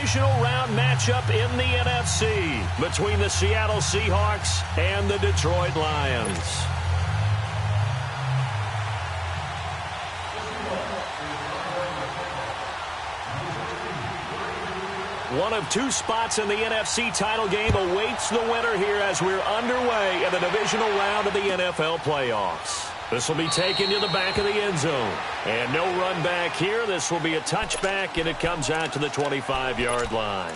divisional round matchup in the NFC between the Seattle Seahawks and the Detroit Lions. One of two spots in the NFC title game awaits the winner here as we're underway in the divisional round of the NFL playoffs. This will be taken to the back of the end zone. And no run back here. This will be a touchback, and it comes out to the 25-yard line.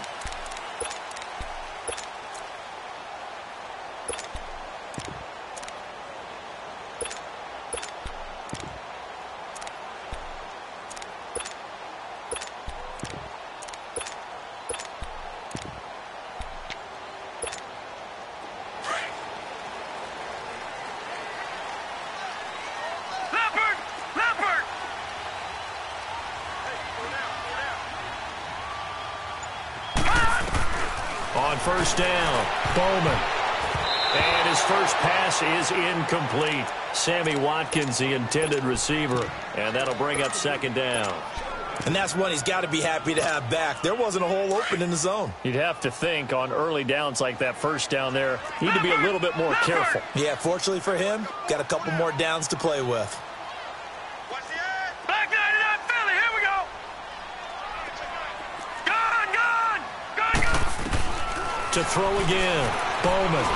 On first down, Bowman. And his first pass is incomplete. Sammy Watkins, the intended receiver. And that'll bring up second down. And that's one he's got to be happy to have back. There wasn't a hole open in the zone. You'd have to think on early downs like that first down there, need to be a little bit more careful. Yeah, fortunately for him, got a couple more downs to play with. To throw again, Bowman.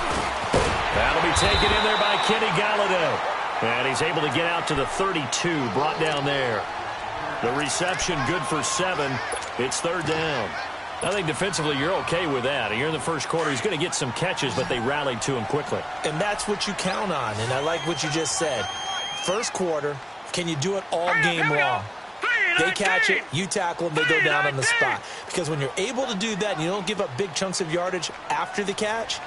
That'll be taken in there by Kenny Galladay. And he's able to get out to the 32, brought down there. The reception good for 7. It's third down. I think defensively you're okay with that. Here in the first quarter, he's going to get some catches, but they rallied to him quickly. And that's what you count on, and I like what you just said. First quarter, can you do it all game long? They catch it, you tackle them, they go down on the spot. Because when you're able to do that and you don't give up big chunks of yardage after the catch,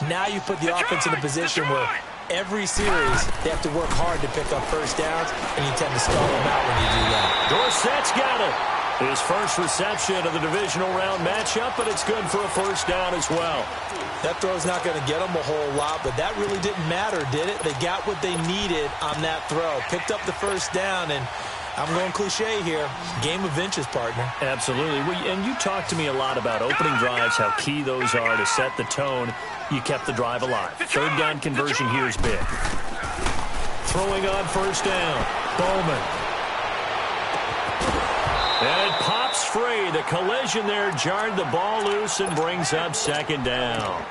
now you put the offense in a position where every series they have to work hard to pick up first downs, and you tend to stall them out when you do that. Dorsett's got it. His first reception of the divisional round matchup, but it's good for a first down as well. That throw's not going to get them a whole lot, but that really didn't matter, did it? They got what they needed on that throw. Picked up the first down, and I'm going cliche here. Game of inches, partner. Absolutely. And you talked to me a lot about opening drives, how key those are to set the tone. You kept the drive alive. Third down conversion here is big. Throwing on first down. Bowman. And it pops free. The collision there jarred the ball loose and brings up second down.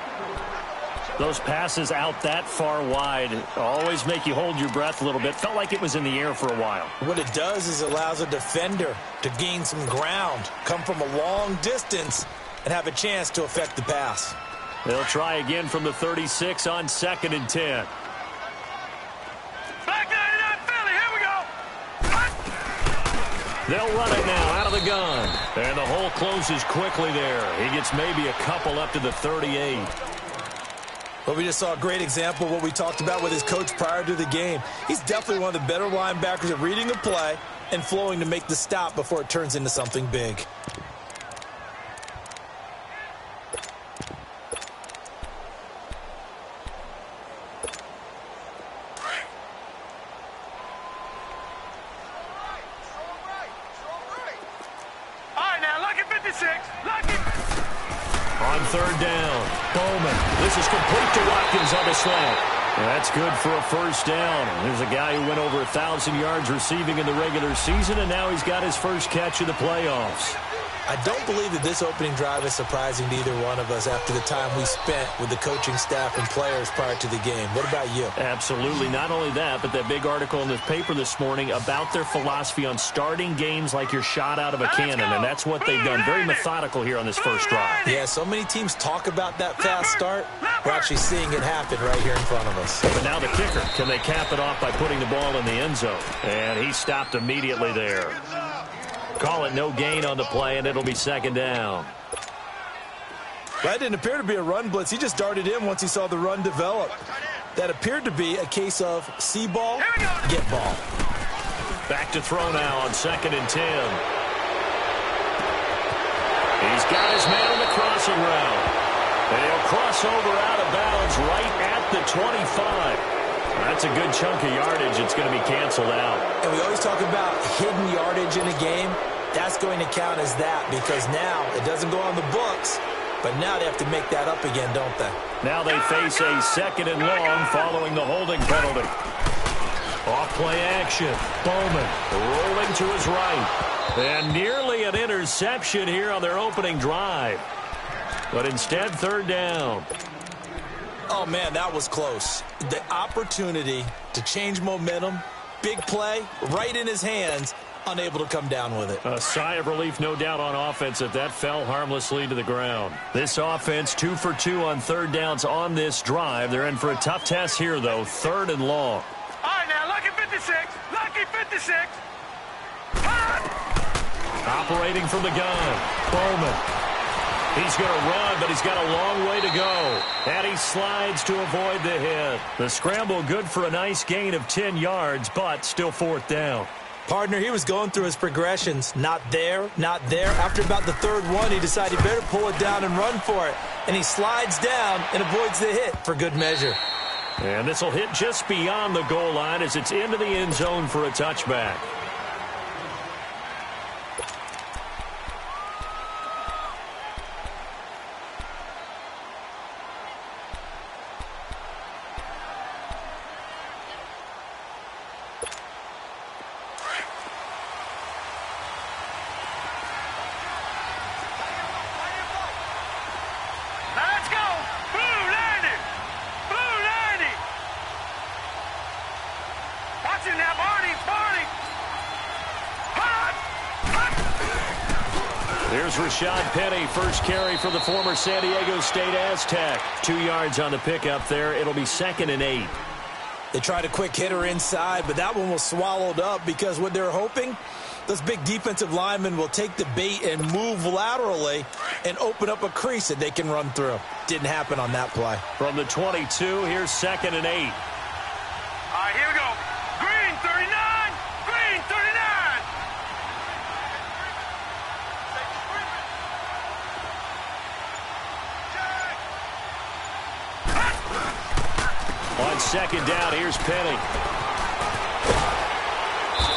Those passes out that far wide always make you hold your breath a little bit. Felt like it was in the air for a while. What it does is it allows a defender to gain some ground, come from a long distance, and have a chance to affect the pass. They'll try again from the 36 on 2nd and 10. They'll run it now out of the gun. And the hole closes quickly there. He gets maybe a couple up to the 38. Well, we just saw a great example of what we talked about with his coach prior to the game. He's definitely one of the better linebackers at reading a play and flowing to make the stop before it turns into something big. On third down, Bowman. This is complete to Watkins on the slant. That's good for a first down. There's a guy who went over 1,000 yards receiving in the regular season, and now he's got his first catch of the playoffs. I don't believe that this opening drive is surprising to either one of us after the time we spent with the coaching staff and players prior to the game. What about you? Absolutely. Not only that, but that big article in the paper this morning about their philosophy on starting games like you're shot out of a cannon, and that's what they've done. Very methodical here on this first drive. Yeah, so many teams talk about that fast start. We're actually seeing it happen right here in front of us. But now the kicker. Can they cap it off by putting the ball in the end zone? And he stopped immediately there. Call it no gain on the play, and it'll be second down. That didn't appear to be a run blitz. He just darted in once he saw the run develop. That appeared to be a case of see ball, get ball. Back to throw now on 2nd and 10. He's got his man on the crossing route. And he'll cross over out of bounds right at the 25. That's a good chunk of yardage. It's going to be canceled out. And we always talk about hidden yardage in a game. That's going to count as that because now it doesn't go on the books, but now they have to make that up again, don't they? Now they face a 2nd and long following the holding penalty. Off play action. Bowman rolling to his right. And nearly an interception here on their opening drive. But instead, 3rd down. Oh, man, that was close. The opportunity to change momentum, big play, right in his hands, unable to come down with it. A sigh of relief, no doubt, on offense if that fell harmlessly to the ground. This offense 2 for 2 on 3rd downs on this drive. They're in for a tough test here, though. 3rd and long. All right, now, lucky 56. Lucky 56. Operating from the gun. Bowman. He's going to run, but he's got a long way to go. And he slides to avoid the hit. The scramble good for a nice gain of 10 yards, but still 4th down. Partner, he was going through his progressions. Not there, not there. After about the 3rd one, he decided he better pull it down and run for it. And he slides down and avoids the hit for good measure. And this will hit just beyond the goal line as it's into the end zone for a touchback. Here's Rashad Penny, first carry for the former San Diego State Aztec. 2 yards on the pickup there. It'll be 2nd and 8. They tried a quick hitter inside, but that one was swallowed up because what they're hoping, those big defensive linemen will take the bait and move laterally and open up a crease that they can run through. Didn't happen on that play. From the 22, here's 2nd and 8. All right, here we go. Green 39. Green 39. On 2nd down, here's Penny.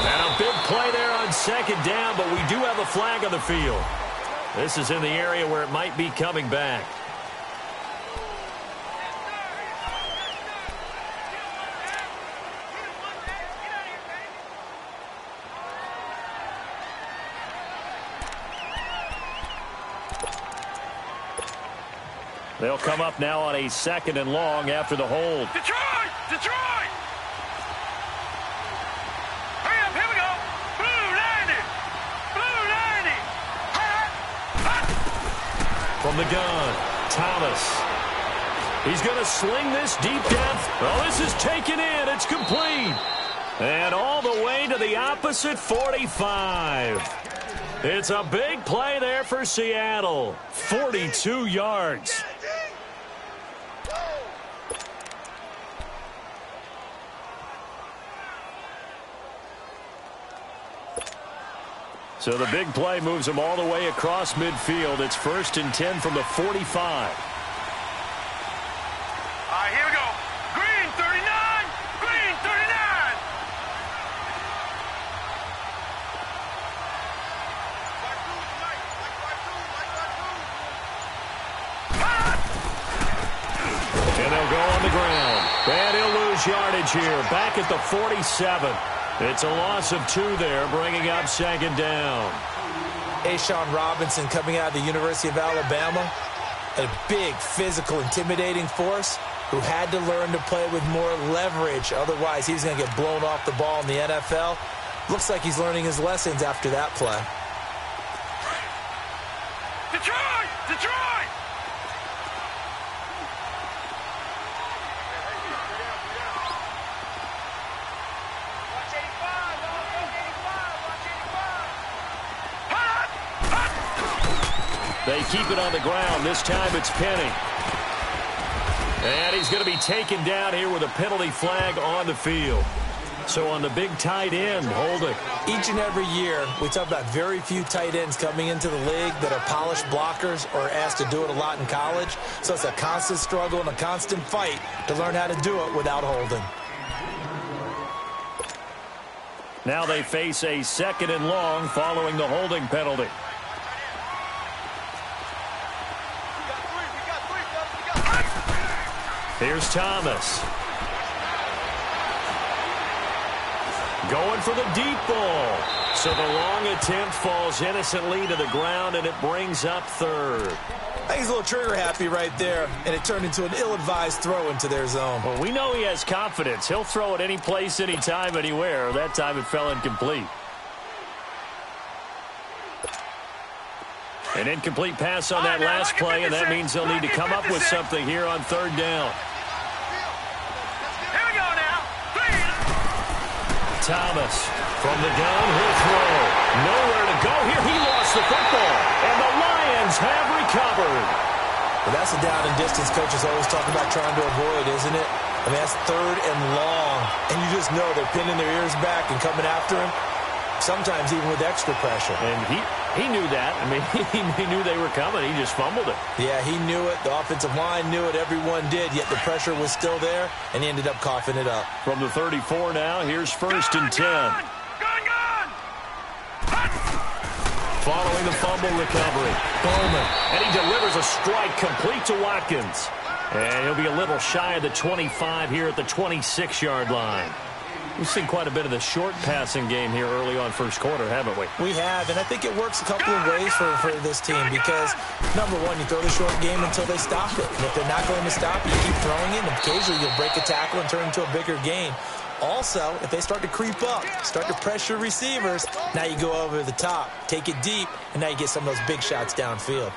And a big play there on 2nd down, but we do have a flag on the field. This is in the area where it might be coming back. They'll come up now on a 2nd and long after the hold. Detroit! Detroit! Hurry up, here we go. Blue 90. Blue 90. From the gun, Thomas. He's going to sling this deep depth. Oh, this is taken in. It's complete. And all the way to the opposite 45. It's a big play there for Seattle. 42 yards. So the big play moves them all the way across midfield. It's 1st and 10 from the 45. All right, here we go. Green 39. Green 39. And they'll go on the ground. And he'll lose yardage here. Back at the 47. It's a loss of 2 there, bringing up 2nd down. Ashawn Robinson coming out of the University of Alabama, a big, physical, intimidating force who had to learn to play with more leverage. Otherwise, he's going to get blown off the ball in the NFL. Looks like he's learning his lessons after that play. Detroit! Detroit! They keep it on the ground. This time it's Penny. And he's going to be taken down here with a penalty flag on the field. So on the big tight end, holding. Each and every year, we talk about very few tight ends coming into the league that are polished blockers or asked to do it a lot in college. So it's a constant struggle and a constant fight to learn how to do it without holding. Now they face a 2nd and long following the holding penalty. Here's Thomas. Going for the deep ball. So the long attempt falls innocently to the ground, and it brings up 3rd. I think he's a little trigger happy right there, and it turned into an ill-advised throw into their zone. Well, we know he has confidence. He'll throw it any place, anytime, anywhere. That time it fell incomplete. An incomplete pass on that last play, and that means they'll need to come up with something here on 3rd down. Here we go now. Thomas from the gun, he'll throw. Nowhere to go here. He lost the football, and the Lions have recovered. Well, that's a down and distance coaches always talk about trying to avoid, isn't it? I mean, that's 3rd and long, and you just know they're pinning their ears back and coming after him, sometimes even with extra pressure. And he knew that. I mean, he knew they were coming. He just fumbled it. Yeah, he knew it. The offensive line knew it. Everyone did, yet the pressure was still there, and he ended up coughing it up. From the 34 now, here's 1st and 10. Gone. Following the fumble recovery, Bowman, and he delivers a strike complete to Watkins. And he'll be a little shy of the 25 here at the 26-yard line. We've seen quite a bit of the short passing game here early on first quarter, haven't we? We have, and I think it works a couple of ways for this team because, number one, you throw the short game until they stop it. And if they're not going to stop, you keep throwing it, and occasionally you'll break a tackle and turn it into a bigger gain. Also, if they start to creep up, start to pressure receivers, now you go over the top, take it deep, and now you get some of those big shots downfield.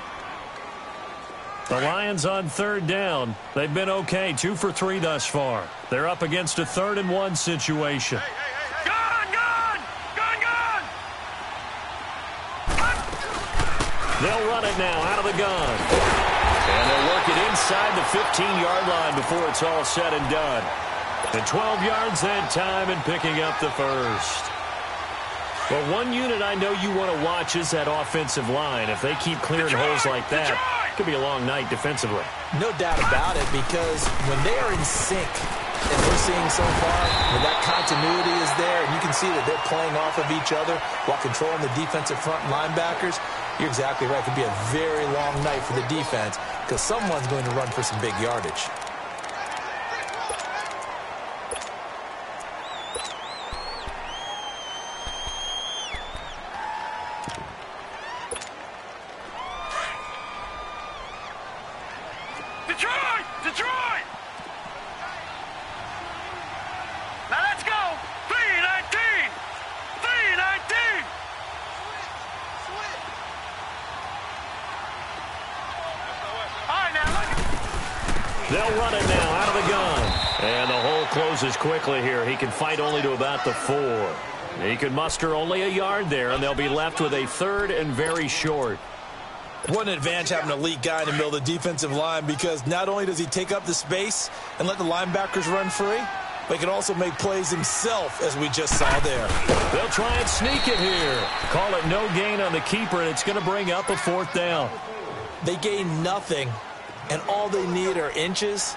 The Lions on 3rd down. They've been okay, 2 for 3 thus far. They're up against a 3rd and 1 situation. Gone. They'll run it now out of the gun. And they'll work it inside the 15-yard line before it's all said and done. And 12 yards that time and picking up the 1st. Well, one unit I know you want to watch is that offensive line. If they keep clearing holes like that, it could be a long night defensively. No doubt about it, because when they are in sync, and we're seeing so far, when that continuity is there, and you can see that they're playing off of each other while controlling the defensive front linebackers, you're exactly right. It could be a very long night for the defense because someone's going to run for some big yardage. Detroit! Now let's go! 3-19! 3-19! All right, now look. They'll run it now out of the gun. And the hole closes quickly here. He can fight only to about the 4. He can muster only a yard there, and they'll be left with a 3rd and very short. What an advantage having an elite guy in the middle of the defensive line, because not only does he take up the space and let the linebackers run free, but he can also make plays himself, as we just saw there. They'll try and sneak it here. Call it no gain on the keeper, and it's going to bring up a 4th down. They gain nothing, and all they need are inches.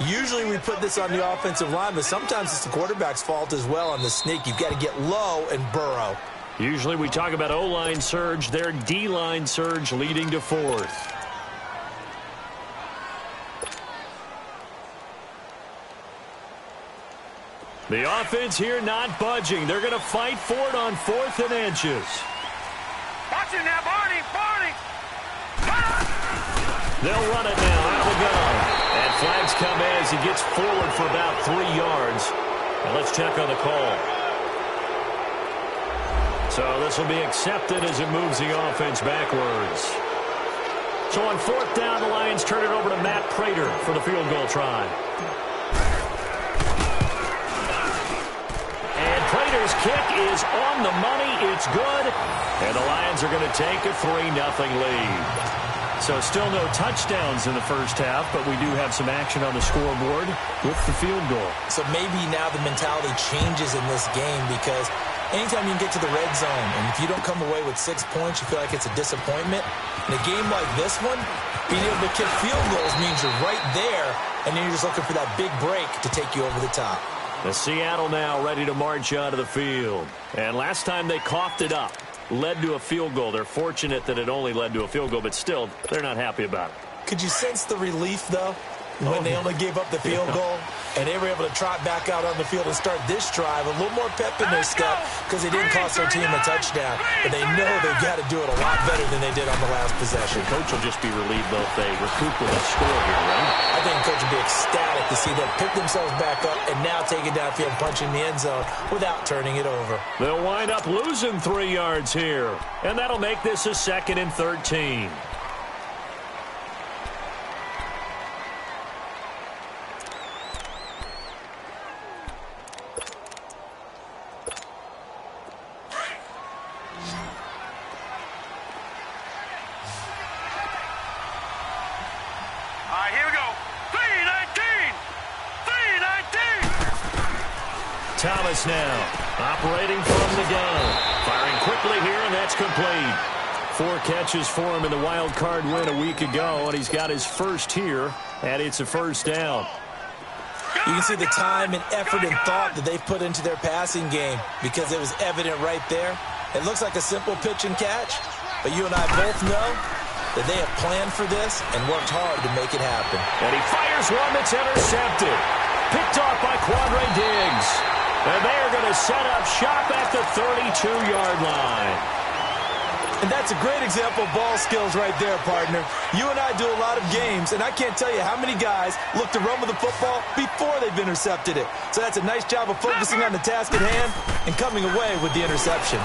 Usually we put this on the offensive line, but sometimes it's the quarterback's fault as well on the sneak. You've got to get low and burrow. Usually we talk about O-line surge, their D-line surge leading to 4th. The offense here not budging. They're going to fight for it on 4th and inches. Watch it now, Barney! They'll run it now out of the gun. And flags come in as he gets forward for about 3 yards. And let's check on the call. So this will be accepted as it moves the offense backwards. So on 4th down, the Lions turn it over to Matt Prater for the field goal try. And Prater's kick is on the money. It's good. And the Lions are going to take a 3-0 lead. So still no touchdowns in the first half, but we do have some action on the scoreboard with the field goal. So maybe now the mentality changes in this game, because anytime you can get to the red zone, and if you don't come away with 6 points, you feel like it's a disappointment. In a game like this one, being able to kick field goals means you're right there, and then you're just looking for that big break to take you over the top. The Seattle now ready to march onto the field. And last time they coughed it up, led to a field goal. They're fortunate that it only led to a field goal, but still, they're not happy about it. Could you sense the relief, though, when they only gave up the field goal? And they were able to trot back out on the field and start this drive. A little more pep in their step because they didn't cost their team a touchdown. But they know they've got to do it a lot better than they did on the last possession. The coach will just be relieved, though, if they recoup with a score here, right? I think the coach will be ecstatic to see them pick themselves back up and now take it downfield, punching the end zone without turning it over. They'll wind up losing 3 yards here. And that'll make this a 2nd and 13. Here we go. 3-19. 3-19. Thomas now operating from the gun. Firing quickly here, and that's complete. 4 catches for him in the wild card win a week ago, and he's got his first here, and it's a first down. You can see the time and effort and thought that they've put into their passing game because it was evident right there. It looks like a simple pitch and catch, but you and I both know that they have planned for this and worked hard to make it happen. And he fires one that's intercepted. Picked off by Quandre Diggs. And they are going to set up shop at the 32-yard line. And that's a great example of ball skills right there, partner. You and I do a lot of games, and I can't tell you how many guys look to run with the football before they've intercepted it. So that's a nice job of focusing on the task at hand and coming away with the interception.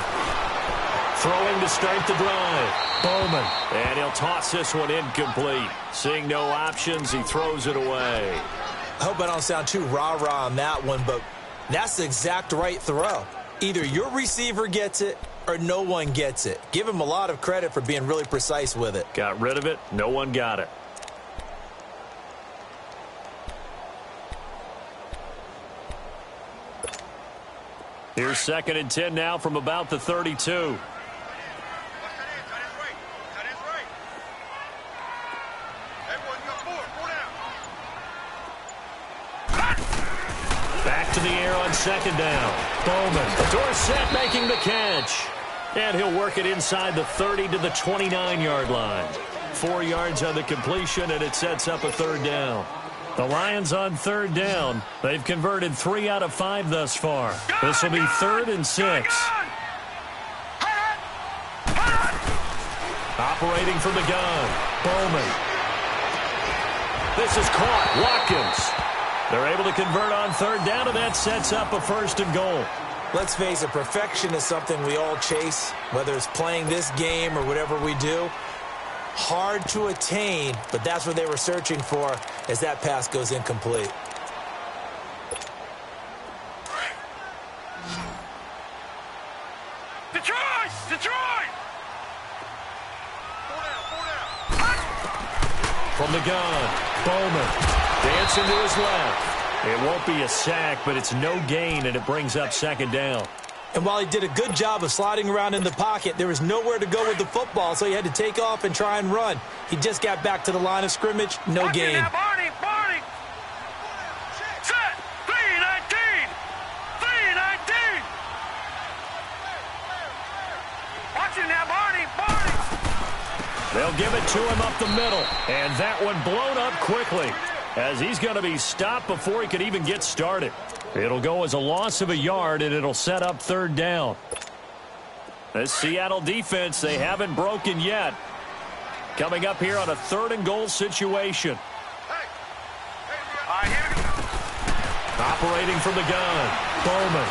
Throwing to start the drive. Bowman. And he'll toss this one incomplete. Seeing no options, he throws it away. I hope I don't sound too rah-rah on that one, but that's the exact right throw. Either your receiver gets it or no one gets it. Give him a lot of credit for being really precise with it. Got rid of it. No one got it. Here's 2nd and 10 now from about the 32. Back to the air on 2nd down. Bowman. Dorsett making the catch. And he'll work it inside the 30 to the 29-yard line. 4 yards on the completion, and it sets up a 3rd down. The Lions on 3rd down. They've converted 3 out of 5 thus far. This will be 3rd and 6. Operating from the gun. Bowman. This is caught. Watkins. They're able to convert on 3rd down, and that sets up a 1st and goal. Let's face it, perfection is something we all chase, whether it's playing this game or whatever we do. Hard to attain, but that's what they were searching for as that pass goes incomplete. Detroit! Detroit! From the gun, Bowman dancing to his left. It won't be a sack, but it's no gain, and it brings up 2nd down. And while he did a good job of sliding around in the pocket, there was nowhere to go with the football, so he had to take off and try and run. He just got back to the line of scrimmage, no gain. Now, Barney, Barney. Set. 3-19. 3-19. Watch it now, Barney, Barney. They'll give it to him up the middle, and that one blown up quickly as he's going to be stopped before he could even get started. It'll go as a loss of a yard, and it'll set up 3rd down. This Seattle defense, they haven't broken yet. Coming up here on a 3rd and goal situation. Operating from the gun. Bowman.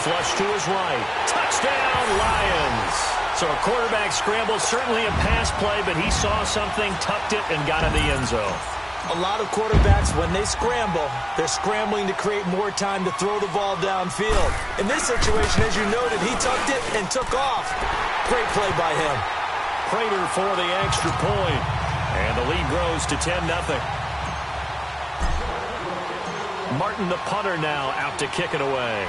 Flush to his right. Touchdown, Lions. So a quarterback scramble, certainly a pass play, but he saw something, tucked it, and got in the end zone. A lot of quarterbacks, when they scramble, they're scrambling to create more time to throw the ball downfield. In this situation, as you noted, he tucked it and took off. Great play by him. Prater for the extra point. And the lead grows to 10-0. Martin, the punter, now out to kick it away.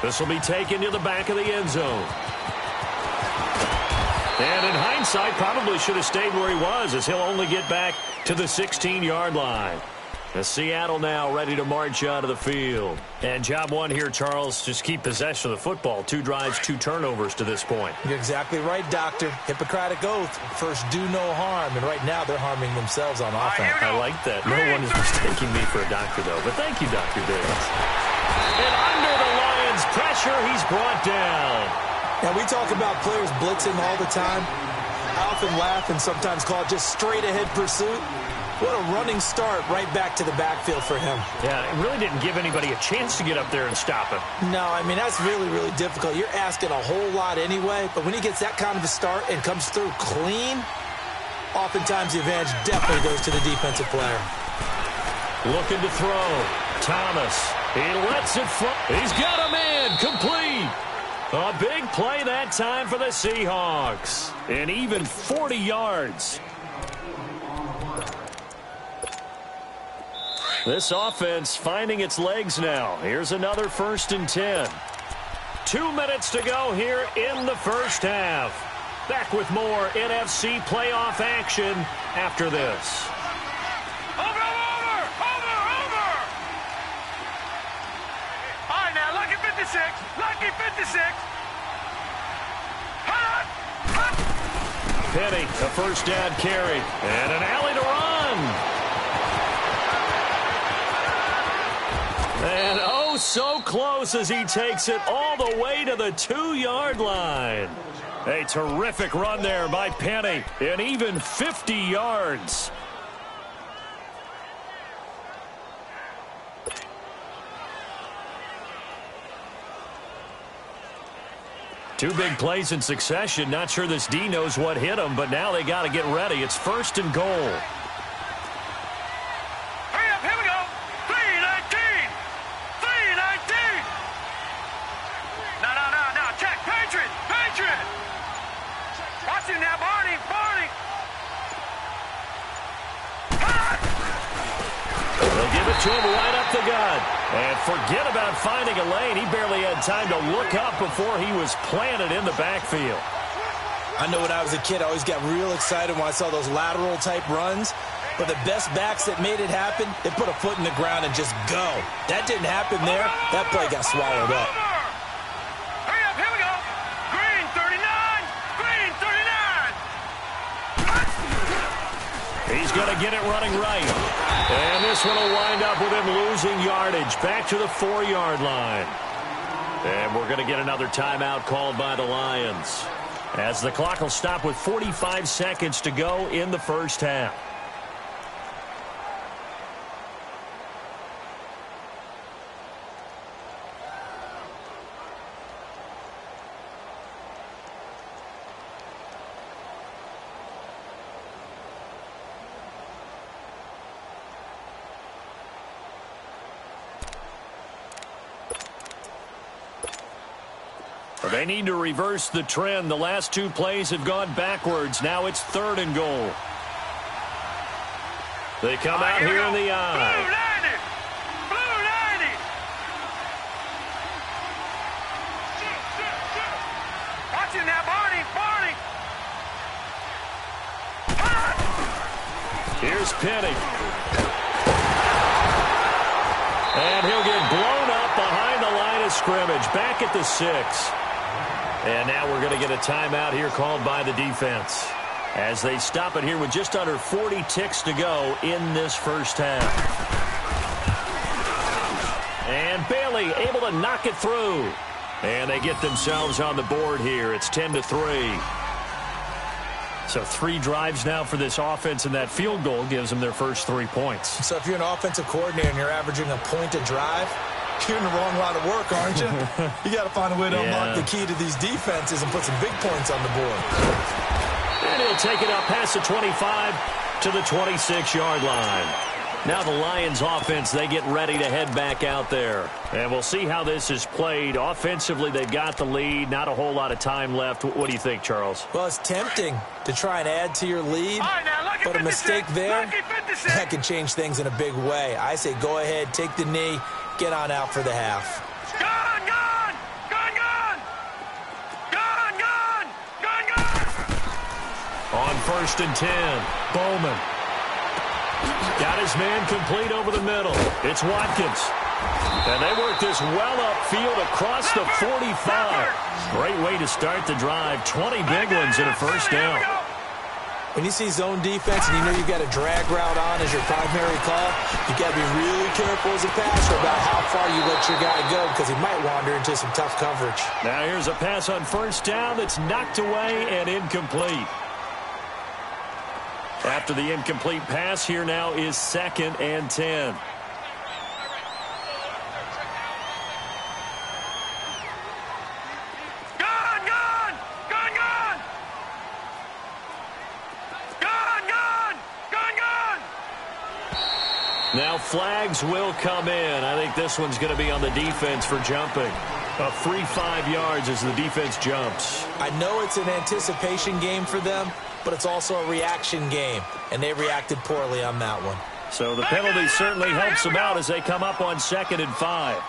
This will be taken to the back of the end zone. And in hindsight, probably should have stayed where he was, as he'll only get back to the 16-yard line. Seattle now ready to march out of the field. And job one here, Charles, just keep possession of the football. 2 drives, 2 turnovers to this point. You're exactly right, Doctor. Hippocratic oath. First, do no harm. And right now, they're harming themselves on offense. I like that. No one is mistaking me for a doctor, though. But thank you, Dr. Diggs. And under the Lions' pressure, he's brought down. Now, we talk about players blitzing all the time. I often laugh and sometimes call it just straight-ahead pursuit. What a running start right back to the backfield for him. Yeah, it really didn't give anybody a chance to get up there and stop him. No, I mean, that's really, really difficult. You're asking a whole lot anyway, but when he gets that kind of a start and comes through clean, oftentimes the advantage definitely goes to the defensive player. Looking to throw. Thomas. He lets it fly. He's got a man. Complete. A big play that time for the Seahawks. And even 40 yards. This offense finding its legs now. Here's another 1st and 10. 2 minutes to go here in the first half. Back with more NFC playoff action after this. Over! All right, now, lucky 56. Lucky 56. Hut! Penny, a first down carry. And an alley to run. And oh, so close as he takes it all the way to the 2-yard line. A terrific run there by Penny, and even 50 yards. Two big plays in succession. Not sure this D knows what hit him, but now they got to get ready. It's 1st and goal. To him right up the gut. And forget about finding a lane. He barely had time to look up before he was planted in the backfield. I know when I was a kid, I always got real excited when I saw those lateral-type runs. But the best backs that made it happen, they put a foot in the ground and just go. That didn't happen there. That play got swallowed up. Hurry up, here we go. Green 39. Green 39. He's going to get it running right. And this one will wind up with him losing yardage back to the 4-yard line. And we're going to get another timeout called by the Lions, as the clock will stop with 45 seconds to go in the first half. They need to reverse the trend. The last 2 plays have gone backwards. Now it's 3rd and goal. They come out here in the eye. Blue 90. Watching that, Barney. Here's Penny. And he'll get blown up behind the line of scrimmage. Back at the 6. And now we're going to get a timeout here called by the defense, as they stop it here with just under 40 ticks to go in this first half. And Bailey able to knock it through. And they get themselves on the board here. It's 10-3. So 3 drives now for this offense, and that field goal gives them their first 3 points. So if you're an offensive coordinator and you're averaging a point a drive, you're in the wrong line of work, aren't you? You got to find a way to unlock the key to these defenses and put some big points on the board. And he'll take it up past the 25 to the 26-yard line. Now the Lions offense, they get ready to head back out there. And we'll see how this is played. Offensively, they've got the lead. Not a whole lot of time left. What do you think, Charles? Well, it's tempting to try and add to your lead. But a mistake there, that can change things in a big way. I say go ahead, take the knee, get on out for the half. On 1st and 10, Bowman. Got his man complete over the middle. It's Watkins. And they work this well upfield across the 45. Great way to start the drive. 20 big ones and a first down. When you see zone defense and you know you've got a drag route on as your primary call, you've got to be really careful as a passer about how far you let your guy go because he might wander into some tough coverage. Now here's a pass on first down that's knocked away and incomplete. After the incomplete pass, here now is 2nd and 10. Now flags will come in. I think this one's going to be on the defense for jumping. A free 5 yards as the defense jumps. I know it's an anticipation game for them, but it's also a reaction game, and they reacted poorly on that one. So the penalty certainly helps them out as they come up on 2nd and 5.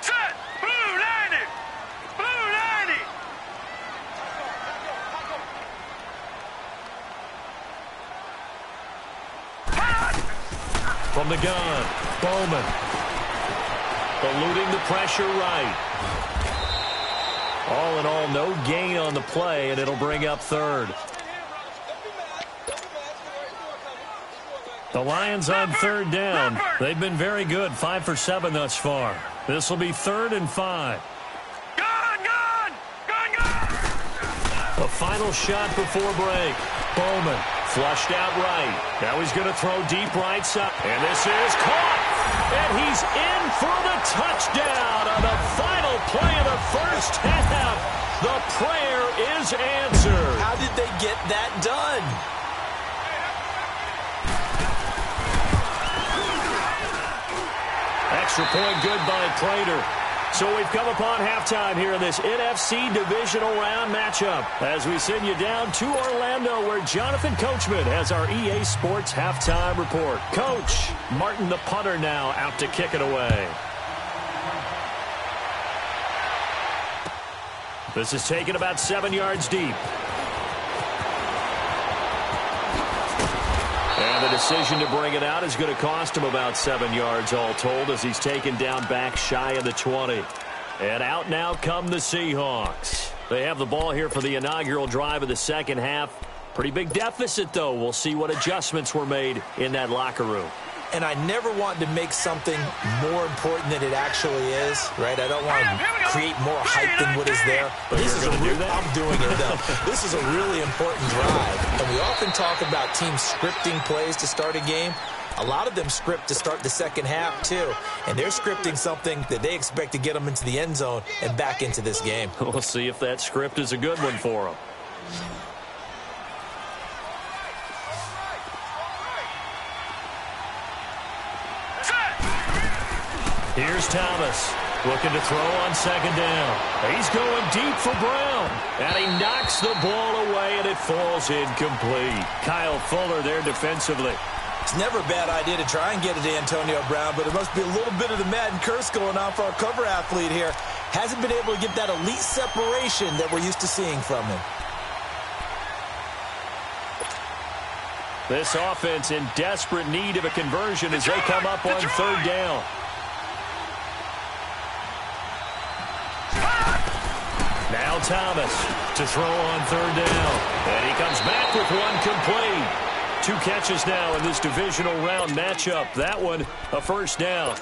Set! Blue 90! Blue 90! From the gun, Bowman. Eluding the pressure right. All in all, no gain on the play, and it'll bring up 3rd. The Lions on 3rd down. They've been very good, 5 for 7 thus far. This will be 3rd and 5. The final shot before break. Bowman flushed out right. Now he's going to throw deep right side. And this is caught. And he's in for the touchdown on the final play of the first half. The prayer is answered. How did they get that done? Extra point good by Prater. So we've come upon halftime here in this NFC divisional round matchup as we send you down to Orlando where Jonathan Coachman has our EA Sports halftime report. Coach, Martin the punter now out to kick it away. This is taken about 7 yards deep. And the decision to bring it out is going to cost him about 7 yards all told as he's taken down back shy of the 20. And out now come the Seahawks. They have the ball here for the inaugural drive of the second half. Pretty big deficit, though. We'll see what adjustments were made in that locker room. And I never want to make something more important than it actually is, right? I don't want to create more hype than what is there. But this is I'm doing it, though. This is a really important drive. And we often talk about teams scripting plays to start a game. A lot of them script to start the second half, too. And they're scripting something that they expect to get them into the end zone and back into this game. We'll see if that script is a good one for them. Here's Thomas looking to throw on second down. He's going deep for Brown. And he knocks the ball away, and it falls incomplete. Kyle Fuller there defensively. It's never a bad idea to try and get it to Antonio Brown, but it must be a little bit of the Madden curse going on for our cover athlete here. Hasn't been able to get that elite separation that we're used to seeing from him. This offense in desperate need of a conversion as they come up on third down. Now Thomas to throw on third down. And he comes back with one complete. 2 catches now in this divisional round matchup. That one, a first down.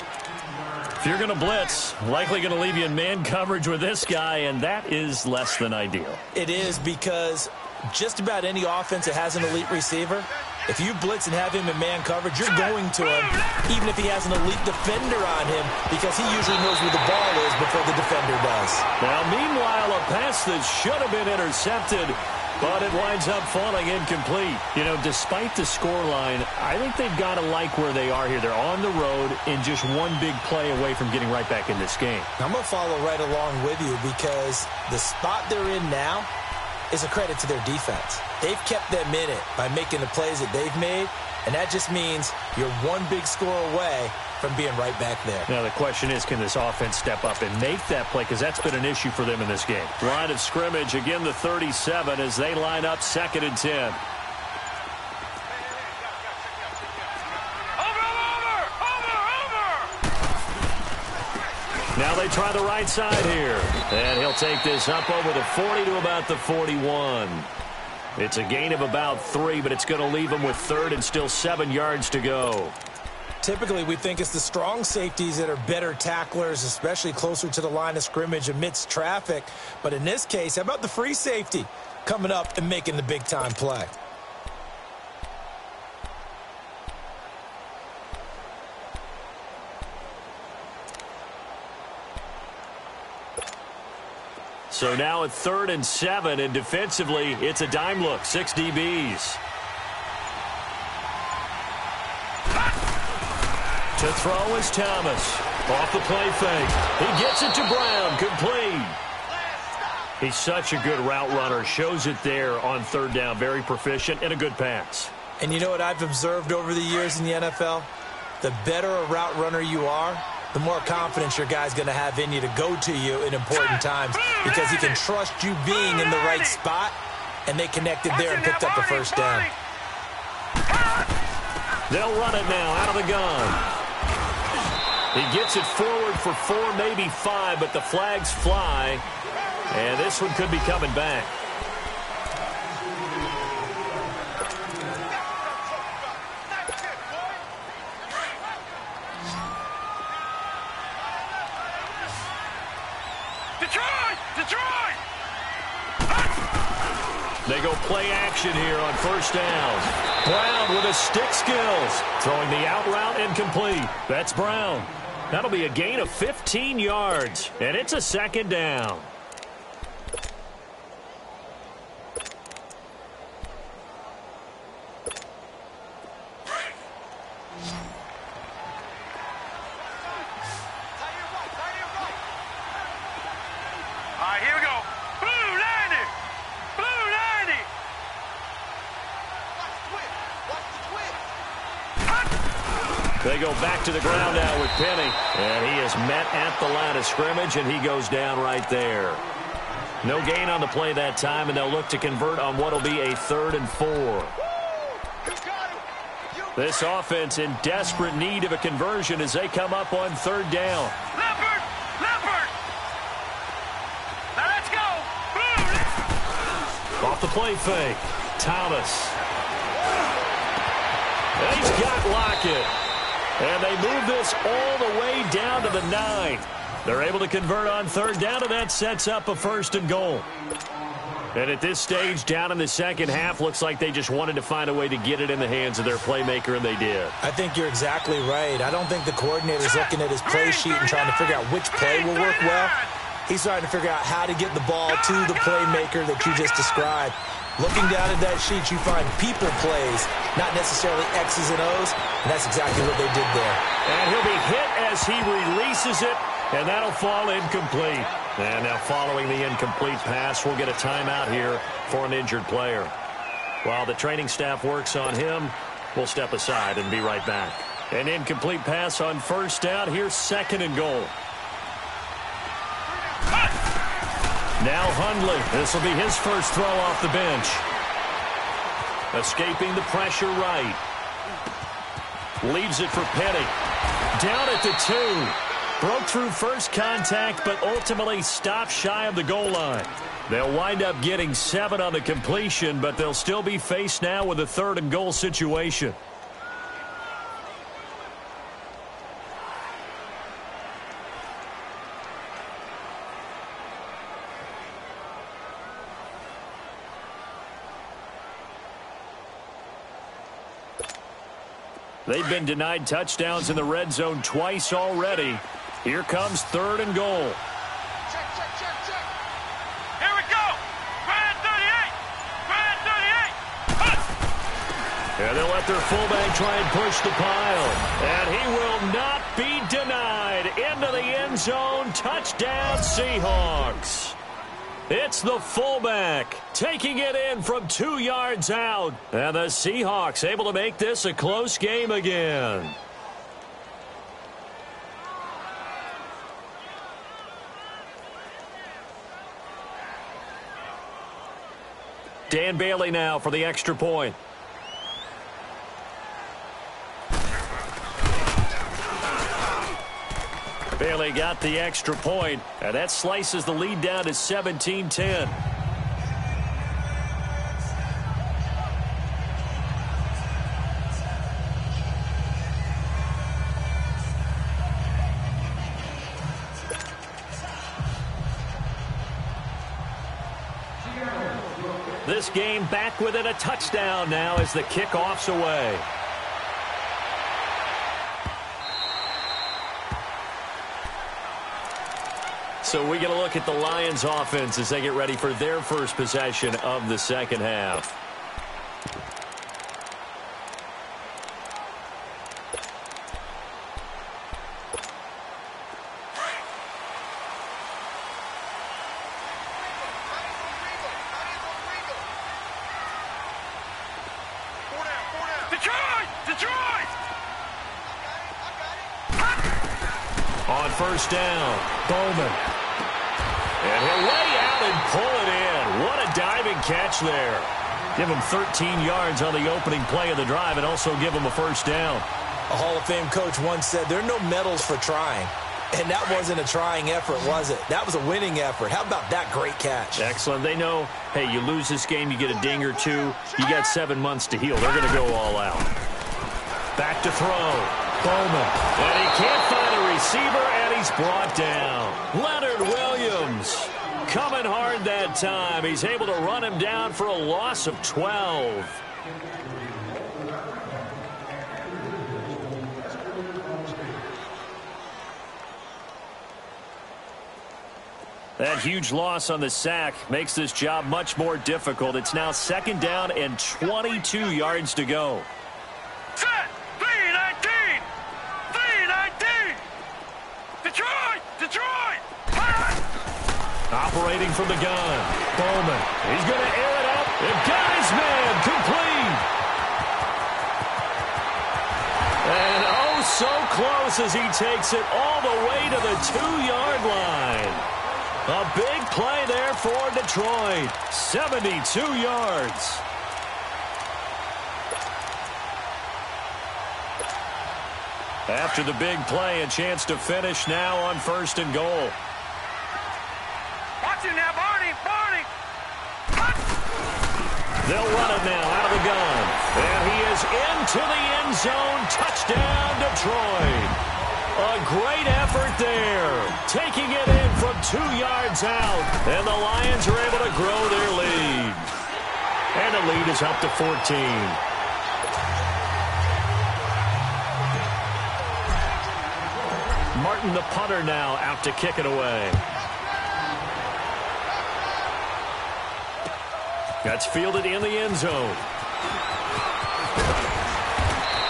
If you're going to blitz, likely going to leave you in man coverage with this guy, and that is less than ideal. It is because just about any offense that has an elite receiver, if you blitz and have him in man coverage, you're going to him, even if he has an elite defender on him, because he usually knows where the ball is before the defender does. Now, meanwhile, a pass that should have been intercepted, but it winds up falling incomplete. You know, despite the scoreline, I think they've got to like where they are here. They're on the road and just one big play away from getting right back in this game. I'm going to follow right along with you because the spot they're in now is a credit to their defense. They've kept them in it by making the plays that they've made, and that just means you're one big score away from being right back there. Now, the question is, can this offense step up and make that play? Because that's been an issue for them in this game. Line of scrimmage, again, the 37 as they line up 2nd and 10. Now they try the right side here. And he'll take this up over the 40 to about the 41. It's a gain of about 3, but it's going to leave him with third and still 7 yards to go. Typically, we think it's the strong safeties that are better tacklers, especially closer to the line of scrimmage amidst traffic. But in this case, how about the free safety coming up and making the big-time play? So now at 3rd and 7, and defensively, it's a dime look, 6 DBs. To throw is Thomas. Off the play fake. He gets it to Brown. Complete. He's such a good route runner. Shows it there on 3rd down. Very proficient and a good pass. And you know what I've observed over the years in the NFL? The better a route runner you are, the more confidence your guy's going to have in you to go to you in important times because he can trust you being in the right spot, and they connected there and picked up the first down. They'll run it now out of the gun. He gets it forward for 4, maybe 5, but the flags fly, and this one could be coming back. Detroit! They go play action here on 1st down. Brown with his stick skills. Throwing the out route incomplete. That's Brown. That'll be a gain of 15 yards, and it's a 2nd down. Here we go. Blue 90! Blue 90! They go back to the ground now with Penny. And he is met at the line of scrimmage, and he goes down right there. No gain on the play that time, and they'll look to convert on what will be a 3rd and 4. This offense in desperate need of a conversion as they come up on 3rd down. Leopard! Leopard! Now let's go! Off the play fake. Thomas. And he's got Lockett. And they move this all the way down to the 9. They're able to convert on 3rd down, and that sets up a 1st and goal. And at this stage, down in the second half, looks like they just wanted to find a way to get it in the hands of their playmaker, and they did. I think you're exactly right. I don't think the coordinator's looking at his play sheet and trying to figure out which play will work well. He's trying to figure out how to get the ball to the playmaker that you just described. Looking down at that sheet, you find people plays, not necessarily X's and O's, and that's exactly what they did there. And he'll be hit as he releases it, and that'll fall incomplete. And now following the incomplete pass, we'll get a timeout here for an injured player. While the training staff works on him, we'll step aside and be right back. An incomplete pass on 1st down. Here's 2nd and goal. Now Hundley. This will be his first throw off the bench. Escaping the pressure right. Leaves it for Penny. Down at the 2. Broke through first contact, but ultimately stopped shy of the goal line. They'll wind up getting 7 on the completion, but they'll still be faced now with a 3rd and goal situation. They've been denied touchdowns in the red zone twice already. Here comes 3rd and goal. Check. Here we go. Brad 38. Brad 38. And they'll let their fullback try and push the pile. And he will not be denied. Into the end zone. Touchdown, Seahawks. It's the fullback taking it in from 2 yards out. And the Seahawks able to make this a close game again. Dan Bailey now for the extra point. Bailey got the extra point, and that slices the lead down to 17-10. This game back within a touchdown now as the kickoff's away. So we get a look at the Lions offense as they get ready for their first possession of the second half. On first down, Bowman. And he'll lay out and pull it in. What a diving catch there. Give him 13 yards on the opening play of the drive and also give him a first down. A Hall of Fame coach once said there are no medals for trying. And that wasn't a trying effort, was it? That was a winning effort. How about that great catch? Excellent. They know, hey, you lose this game, you get a ding or two. You got 7 months to heal. They're going to go all out. Back to throw. Bowman. And he can't find a receiver, and he's brought down. Leonard Williams coming hard that time. He's able to run him down for a loss of 12. That huge loss on the sack makes this job much more difficult. It's now second down and 22 yards to go. Set! 3-19! 3-19! Detroit! Detroit! Operating from the gun. Bowman. He's going to air it up. And got his man complete. And oh, so close as he takes it all the way to the 2-yard line. A big play there for Detroit. 72 yards. After the big play, a chance to finish now on 1st and goal. Watch it now, Barney! Barney! They'll run it now out of the gun. And he is into the end zone. Touchdown, Detroit. A great effort there. Taking it in from 2 yards out. And the Lions are able to grow their lead. And the lead is up to 14. Martin, the punter, now out to kick it away. That's fielded in the end zone.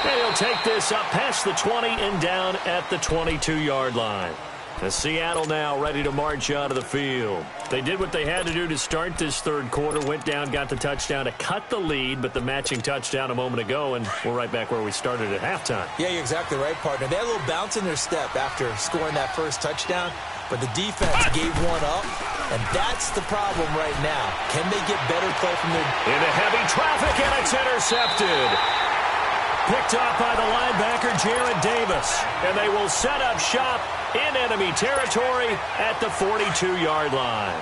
And he'll take this up past the 20 and down at the 22-yard line. The Seattle now ready to march out of the field. They did what they had to do to start this third quarter. Went down, got the touchdown to cut the lead, but the matching touchdown a moment ago, and we're right back where we started at halftime. Yeah, you're exactly right, partner. They had a little bounce in their step after scoring that first touchdown, but the defense gave one up, and that's the problem right now. Can they get better play from their... Into heavy traffic, and it's intercepted. Picked off by the linebacker, Jared Davis. And they will set up shop in enemy territory at the 42-yard line.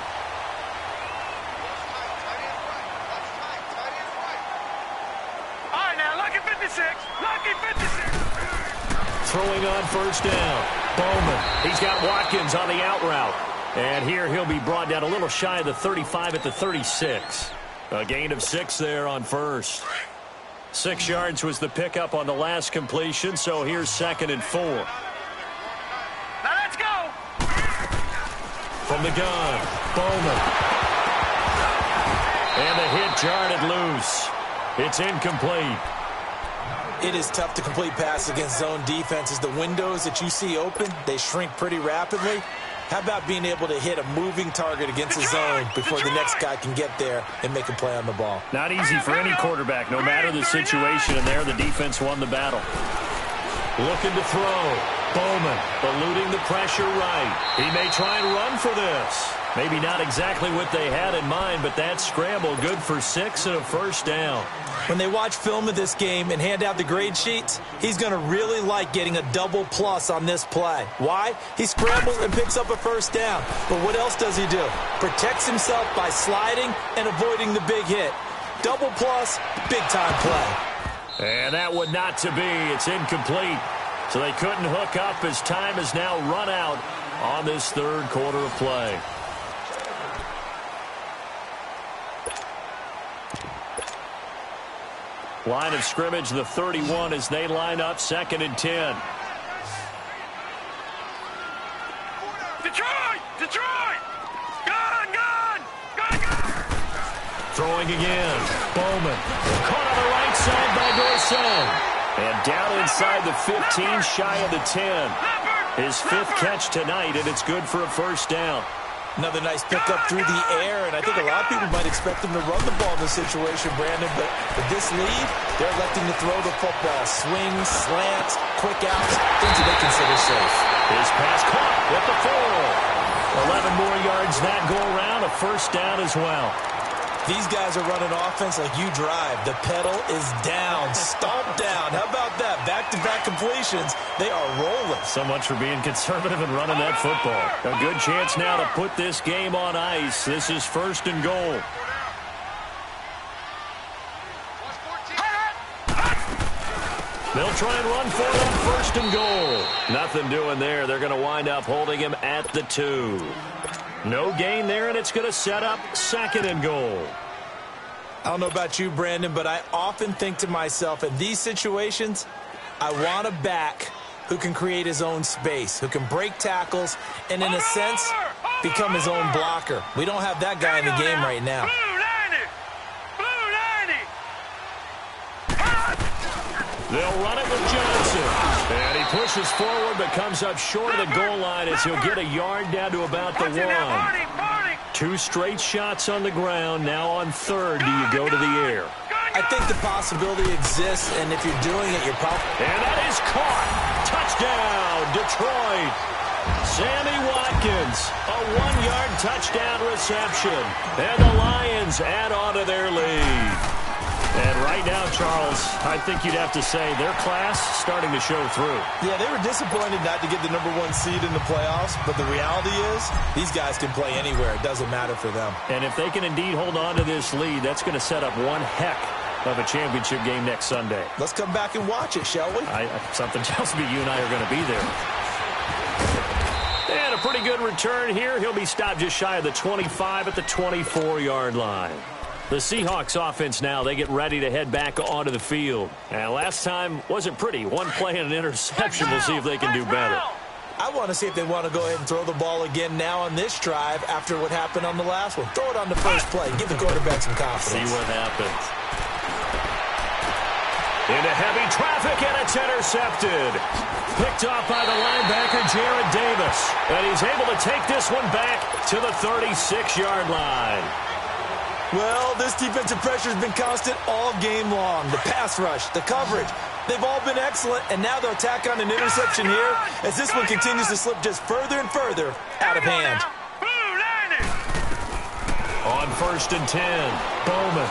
All right, now, lucky 56. Lucky 56. Throwing on first down. Bowman. He's got Watkins on the out route. And here he'll be brought down a little shy of the 35 at the 36. A gain of 6 there on first. 6 yards was the pickup on the last completion, so here's 2nd and 4. Now let's go. From the gun, Bowman. And the hit jarred it loose. It's incomplete. It is tough to complete passes against zone defenses. The windows that you see open, they shrink pretty rapidly. How about being able to hit a moving target against the zone before the next guy can get there and make a play on the ball? Not easy for any quarterback, no matter the situation, and there the defense won the battle. Looking to throw. Bowman eluding the pressure right. He may try and run for this. Maybe not exactly what they had in mind, but that scramble good for 6 and a first down. When they watch film of this game and hand out the grade sheets, he's going to really like getting a double plus on this play. Why? He scrambles and picks up a first down. But what else does he do? Protects himself by sliding and avoiding the big hit. Double plus, big-time play. And that would not to be. It's incomplete. So they couldn't hook up as time has now run out on this third quarter of play. Line of scrimmage, the 31, as they line up 2nd and 10. Detroit! Detroit! Gun! Gun! Gun! Gun! Throwing again. Bowman. Caught on the right side by Dorsett. And down inside the 15, shy of the 10. His 5th catch tonight, and it's good for a first down. Another nice pickup through the air, and I think a lot of people might expect him to run the ball in this situation, Brandon, but with this lead, they're electing to throw the football. Swings, slants, quick outs, things that they consider safe. His pass caught with the 4. 11 more yards that go around, a first down as well. These guys are running offense like you drive. The pedal is down, stomp down. How about that? Back-to-back completions. They are rolling. So much for being conservative and running that football. A good chance now to put this game on ice. This is 1st and goal. They'll try and run for it on 1st and goal. Nothing doing there. They're going to wind up holding him at the 2. No gain there, and it's going to set up 2nd and goal. I don't know about you, Brandon, but I often think to myself, in these situations, I want a back who can create his own space, who can break tackles, and in a sense, become his own blocker. We don't have that guy in the game right now. They'll run it with Johnson. And he pushes forward but comes up short of the goal line as he'll get a yard down to about the 1. 2 straight shots on the ground. Now on 3rd, do you go to the air? I think the possibility exists, and if you're doing it, you're probably... And that is caught. Touchdown, Detroit. Sammy Watkins, a 1-yard touchdown reception. And the Lions add on to their lead. And right now, Charles, I think you'd have to say their class starting to show through. Yeah, they were disappointed not to get the #1 seed in the playoffs, but the reality is these guys can play anywhere. It doesn't matter for them. And if they can indeed hold on to this lead, that's going to set up one heck of a championship game next Sunday. Let's come back and watch it, shall we? Something tells me you and I are going to be there. And a pretty good return here. He'll be stopped just shy of the 25 at the 24-yard line. The Seahawks offense now, they get ready to head back onto the field. And last time wasn't pretty. One play and an interception. We'll see if they can do better. I want to see if they want to go ahead and throw the ball again now on this drive after what happened on the last one. Throw it on the first play. Give the quarterback some confidence. See what happens. Into heavy traffic, and it's intercepted. Picked off by the linebacker, Jared Davis. And he's able to take this one back to the 36-yard line. Well, this defensive pressure has been constant all game long. The pass rush, the coverage, they've all been excellent, and now they'll tack on an interception here as this one continues to slip just further and further out of hand. On 1st and 10, Bowman.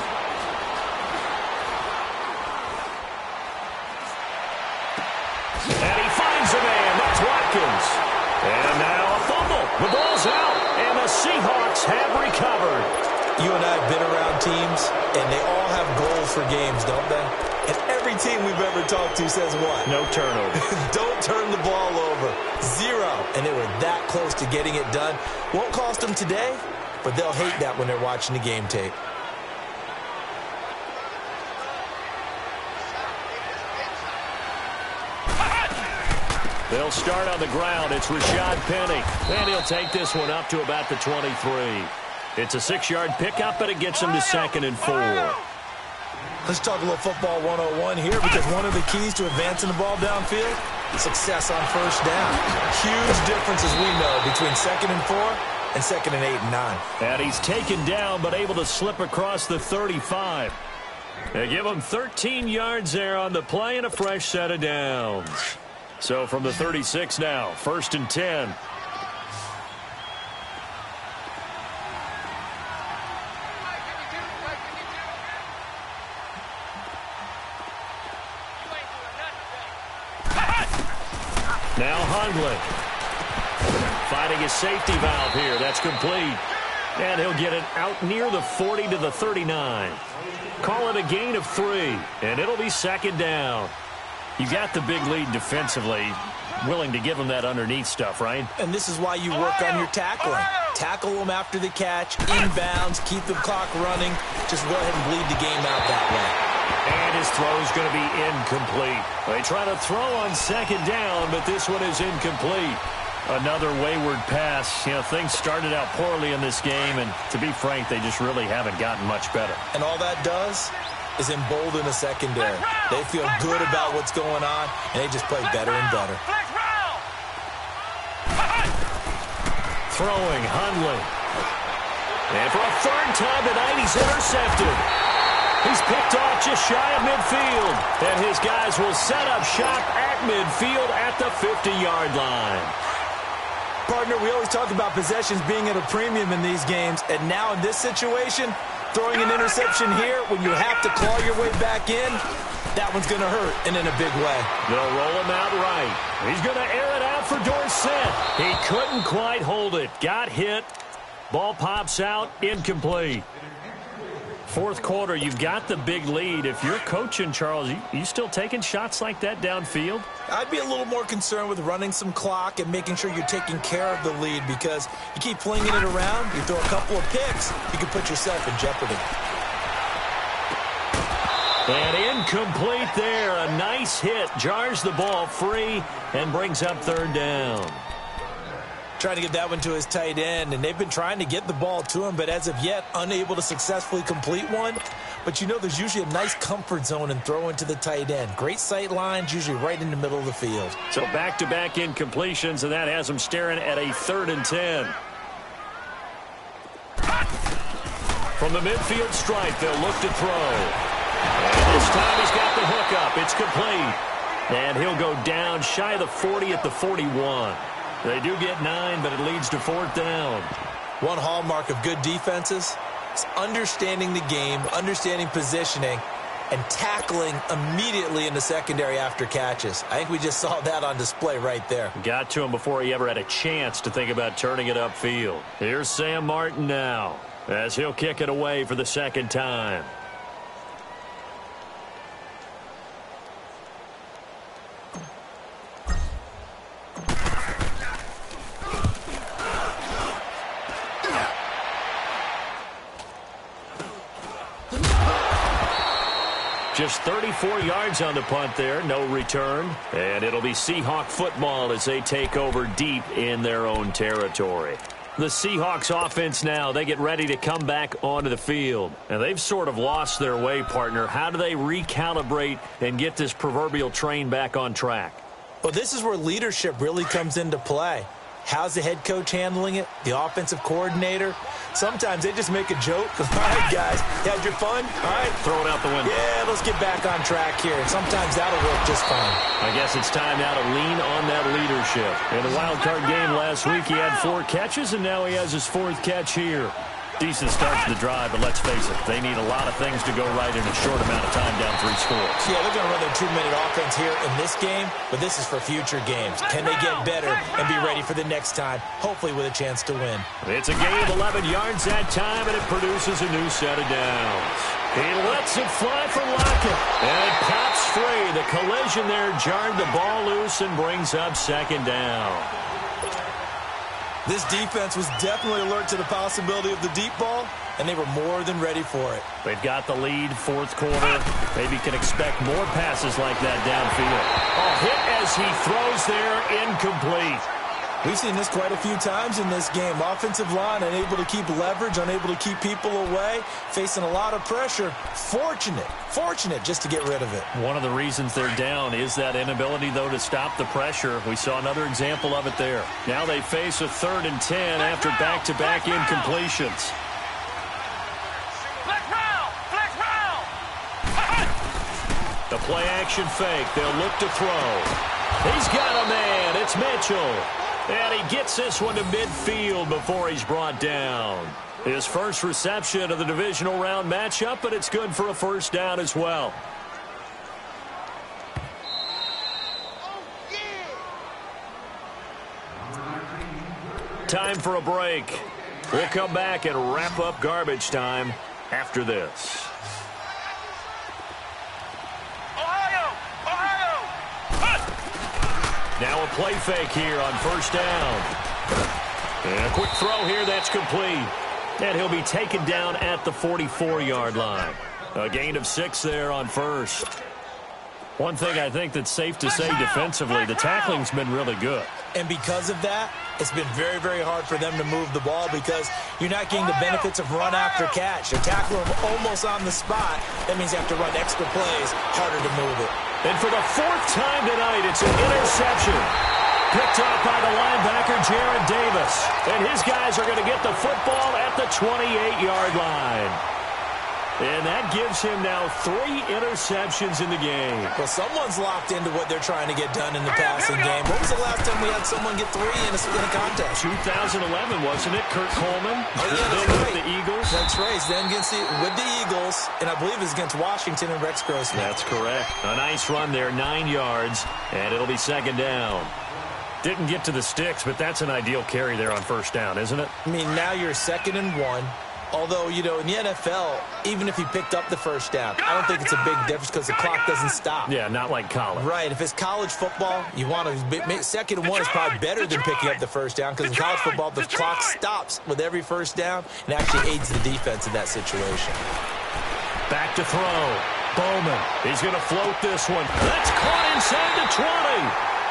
And he finds a man. That's Watkins. And now a fumble. The ball's out, and the Seahawks have recovered. You and I have been around teams, and they all have goals for games, don't they? And every team we've ever talked to says what? No turnover. Don't turn the ball over. 0. And they were that close to getting it done. Won't cost them today, but they'll hate that when they're watching the game tape. They'll start on the ground. It's Rashad Penny. And he'll take this one up to about the 23. It's a 6-yard pickup, but it gets him to 2nd and 4. Let's talk a little football 101 here, because one of the keys to advancing the ball downfield, success on first down. Huge difference, as we know, between 2nd and 4 and 2nd and 8 and 9. And he's taken down, but able to slip across the 35. They give him 13 yards there on the play and a fresh set of downs. So from the 36 now, 1st and 10. Now Hundley finding his safety valve here. That's complete. And he'll get it out near the 40 to the 39. Call it a gain of 3, and it'll be 2nd down. You got the big lead defensively, willing to give them that underneath stuff, right? And this is why you work on your tackling. Tackle them after the catch, inbounds, keep the clock running. Just go ahead and bleed the game out that way. And his throw is going to be incomplete. They try to throw on 2nd down, but this one is incomplete. Another wayward pass. You know, things started out poorly in this game, and to be frank, they just really haven't gotten much better. And all that does is embolden the secondary. They feel good about what's going on, and they just play better and better. Throwing, Hundley. And for a 3rd time tonight, he's intercepted. He's picked off just shy of midfield. And his guys will set up shop at midfield at the 50-yard line. Partner, we always talk about possessions being at a premium in these games, and now in this situation, throwing an interception here when you have to claw your way back in, that one's going to hurt, and in a big way. They'll roll him out right. He's going to air it out for Dorsett. He couldn't quite hold it. Got hit. Ball pops out. Incomplete. 4th quarter, you've got the big lead. If you're coaching, Charles, you still taking shots like that downfield? I'd be a little more concerned with running some clock and making sure you're taking care of the lead, because you keep flinging it around, you throw a couple of picks, you can put yourself in jeopardy. And incomplete there. A nice hit. Jars the ball free and brings up 3rd down. Trying to get that one to his tight end, and they've been trying to get the ball to him, but as of yet, unable to successfully complete one. But you know, there's usually a nice comfort zone in throwing to the tight end. Great sight lines, usually right in the middle of the field. So back-to-back incompletions, and that has them staring at a 3rd and 10. From the midfield stripe, they'll look to throw. And this time he's got the hook up. It's complete. And he'll go down shy of the 40 at the 41. They do get 9, but it leads to 4th down. One hallmark of good defenses is understanding the game, understanding positioning, and tackling immediately in the secondary after catches. I think we just saw that on display right there. Got to him before he ever had a chance to think about turning it upfield. Here's Sam Martin now, as he'll kick it away for the 2nd time. Just 34 yards on the punt there, no return. And it'll be Seahawk football as they take over deep in their own territory. The Seahawks offense now, they get ready to come back onto the field. And they've sort of lost their way, partner. How do they recalibrate and get this proverbial train back on track? Well, this is where leadership really comes into play. How's the head coach handling it? The offensive coordinator? Sometimes they just make a joke. All right, guys, you had your fun? All right. Throw it out the window. Yeah, let's get back on track here. And sometimes that'll work just fine. I guess it's time now to lean on that leadership. In the wild card game last week, he had 4 catches, and now he has his 4th catch here. Decent start to the drive, but let's face it, they need a lot of things to go right in a short amount of time down 3 scores. Yeah, they're going to run their 2-minute offense here in this game, but this is for future games. Can they get better and be ready for the next time, hopefully with a chance to win? It's a gain of 11 yards that time, and it produces a new set of downs. He lets it fly for Lockett, and it pops free. The collision there jarred the ball loose and brings up 2nd down. This defense was definitely alert to the possibility of the deep ball, and they were more than ready for it. They've got the lead, 4th quarter. Maybe can expect more passes like that downfield. A hit as he throws there, incomplete. We've seen this quite a few times in this game. Offensive line unable to keep leverage, unable to keep people away, facing a lot of pressure. Fortunate just to get rid of it. One of the reasons they're down is that inability, though, to stop the pressure. We saw another example of it there. Now they face a 3rd and 10 after back-to-back incompletions. Flex round. The play-action fake. They'll look to throw. He's got a man. It's Mitchell. And he gets this one to midfield before he's brought down. His first reception of the divisional round matchup, but it's good for a first down as well. Time for a break. We'll come back and wrap up garbage time after this. Now a play fake here on first down. And a quick throw here that's complete. And he'll be taken down at the 44-yard line. A gain of 6 there on first. One thing I think that's safe to say defensively, the tackling's been really good. And because of that, it's been very, very hard for them to move the ball because you're not getting the benefits of run after catch. They're tackling them almost on the spot. That means you have to run extra plays, harder to move it. And for the 4th time tonight, it's an interception. Picked off by the linebacker, Jared Davis. And his guys are going to get the football at the 28-yard line. And that gives him now 3 interceptions in the game. Well, someone's locked into what they're trying to get done in the passing game. When was the last time we had someone get 3 in a contest? 2011, wasn't it? Kurt Coleman. Oh, yeah, that's right. With the Eagles. That's right. Then with the Eagles, and I believe it's against Washington and Rex Grossman. That's correct. A nice run there, 9 yards, and it'll be second down. Didn't get to the sticks, but that's an ideal carry there on first down, isn't it? I mean, now you're 2nd and 1. Although, you know, in the NFL, even if he picked up the first down, I don't think it's a big difference because the clock doesn't stop. Yeah, not like college. Right. If it's college football, you want to 2nd and 1 is probably better than picking up the first down because in college football, the clock stops with every first down and actually aids the defense in that situation. Back to throw. Bowman. He's going to float this one. That's caught inside the 20.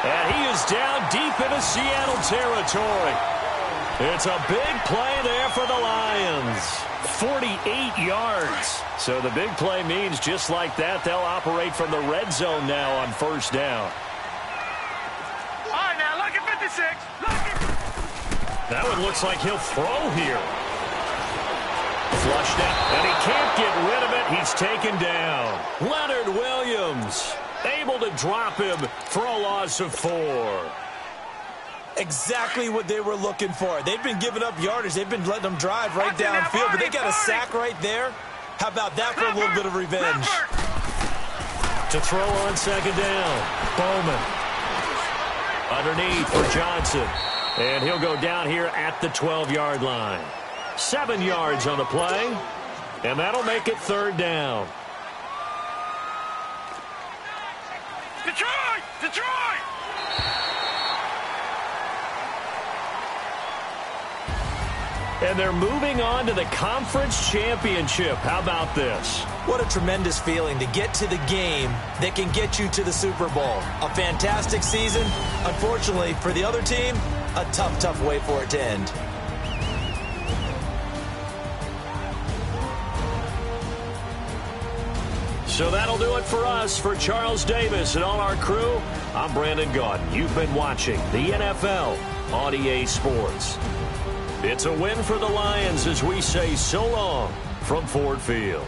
And he is down deep into Seattle territory. It's a big play there for the Lions. 48 yards. So the big play means just like that, they'll operate from the red zone now on first down. All right, now look at 56. That one looks like he'll throw here. Flushed out, and he can't get rid of it. He's taken down. Leonard Williams able to drop him for a loss of 4. Exactly what they were looking for. They've been giving up yardage. They've been letting them drive right downfield, but they got a sack right there. How about that for a little bit of revenge? To throw on second down. Bowman. Underneath for Johnson. And he'll go down here at the 12-yard line. 7 yards on the play. And that'll make it third down. Detroit! Detroit! And they're moving on to the conference championship. How about this? What a tremendous feeling to get to the game that can get you to the Super Bowl. A fantastic season. Unfortunately, for the other team, a tough, tough way for it to end. So that'll do it for us. For Charles Davis and all our crew, I'm Brandon Gaudin. You've been watching the NFL on EA Sports. It's a win for the Lions as we say so long from Ford Field.